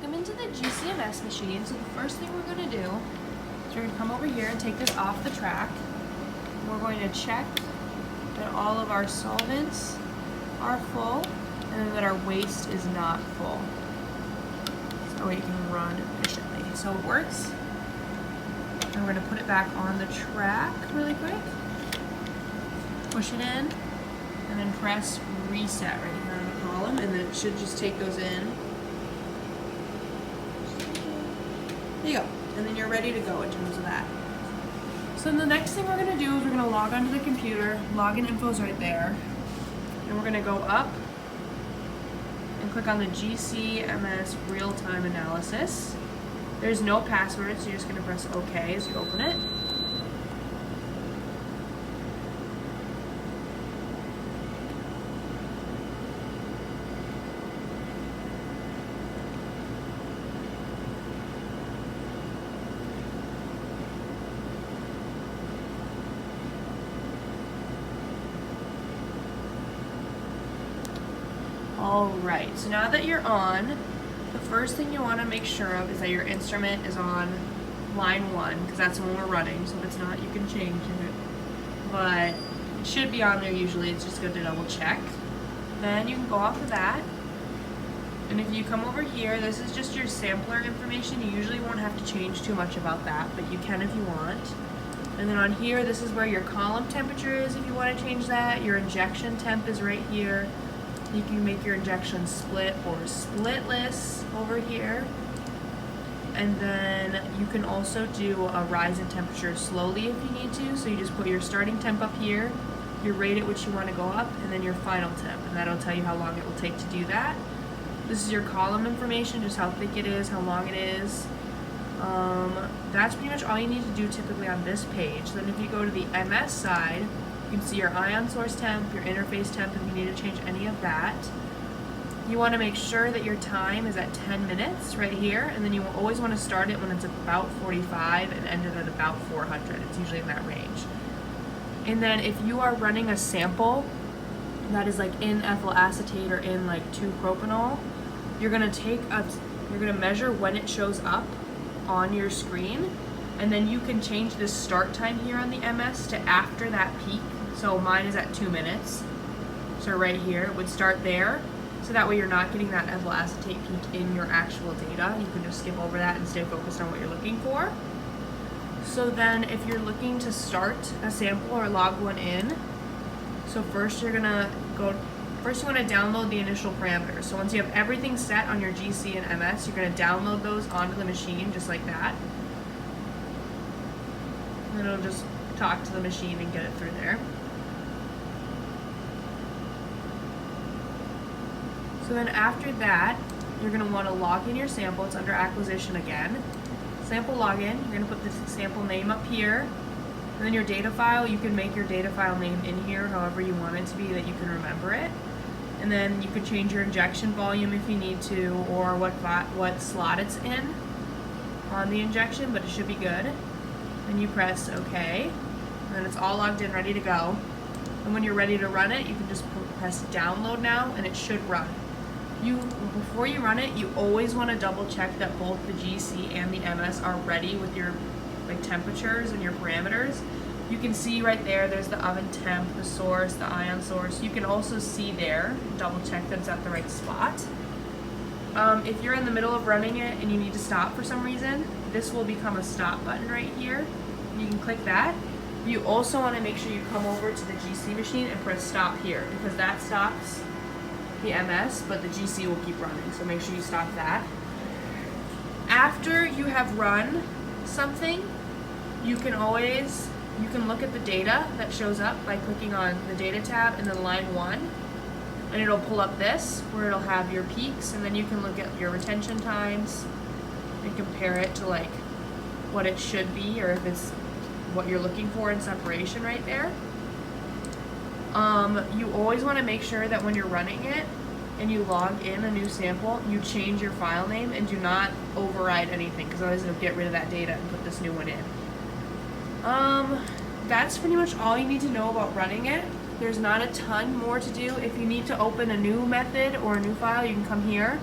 Welcome into the GCMS machine. So the first thing we're going to do is we're going to come over here and take this off the track. We're going to check that all of our solvents are full and that our waste is not full, so we can run efficiently. So it works. And we're going to put it back on the track really quick. Push it in and then press reset right here on the column, and then it should just take those in. There you go. And then you're ready to go in terms of that. So the next thing we're going to do is we're going to log onto the computer. Login info is right there. And we're going to go up and click on the GCMS real-time analysis. There's no password, so you're just going to press OK as you open it. Alright, so now that you're on, the first thing you want to make sure of is that your instrument is on line 1, because that's when we're running, so if it's not, you can change it. But it should be on there usually, it's just good to double check. Then you can go off of that, and if you come over here, this is just your sampler information. You usually won't have to change too much about that, but you can if you want. And then on here, this is where your column temperature is if you want to change that. Your injection temp is right here. You can make your injection split or splitless over here. And then you can also do a rise in temperature slowly if you need to. So you just put your starting temp up here, your rate at which you want to go up, and then your final temp. And that'll tell you how long it will take to do that. This is your column information, just how thick it is, how long it is. That's pretty much all you need to do typically on this page. Then if you go to the MS side, you can see your ion source temp, your interface temp, if you need to change any of that. You want to make sure that your time is at 10 minutes right here, and then you will always want to start it when it's about 45 and end it at about 400. It's usually in that range. And then if you are running a sample that is like in ethyl acetate or in like 2-propanol, you're going to measure when it shows up on your screen, and then you can change this start time here on the MS to after that peak. So mine is at 2 minutes. So right here, it would start there. So that way you're not getting that ethyl acetate peak in your actual data. You can just skip over that and stay focused on what you're looking for. So then if you're looking to start a sample or log one in, so first you want to download the initial parameters. So once you have everything set on your GC and MS, you're going to download those onto the machine just like that. And then it'll just talk to the machine and get it through there. So then after that, you're going to want to log in your sample. It's under acquisition again. Sample login, you're going to put the sample name up here. And then your data file, you can make your data file name in here however you want it to be that you can remember it. And then you can change your injection volume if you need to, or what slot it's in on the injection, but it should be good. Then you press OK, and then it's all logged in, ready to go. And when you're ready to run it, you can just press download now, and it should run. Before you run it, you always want to double check that both the GC and the MS are ready with your temperatures and your parameters. You can see right there's the oven temp, the source, the ion source. You can also see there, double check that it's at the right spot. If you're in the middle of running it and you need to stop for some reason, this will become a stop button right here. You can click that. You also want to make sure you come over to the GC machine and press stop here, because that stops the MS, but the GC will keep running, so make sure you stop that. After you have run something, you can look at the data that shows up by clicking on the data tab and then line 1, and it'll pull up this where it'll have your peaks, and then you can look at your retention times and compare it to like what it should be, or if it's what you're looking for in separation right there. You always want to make sure that when you're running it and you log in a new sample, you change your file name and do not override anything, because otherwise it'll get rid of that data and put this new one in. That's pretty much all you need to know about running it. There's not a ton more to do. If you need to open a new method or a new file, you can come here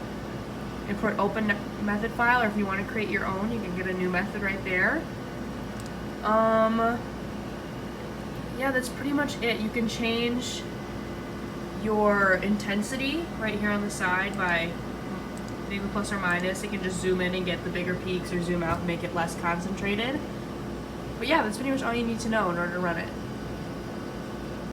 import open method file, or if you want to create your own, you can get a new method right there. Yeah, that's pretty much it. You can change your intensity right here on the side by maybe plus or minus. It can just zoom in and get the bigger peaks, or zoom out and make it less concentrated. But yeah, that's pretty much all you need to know in order to run it.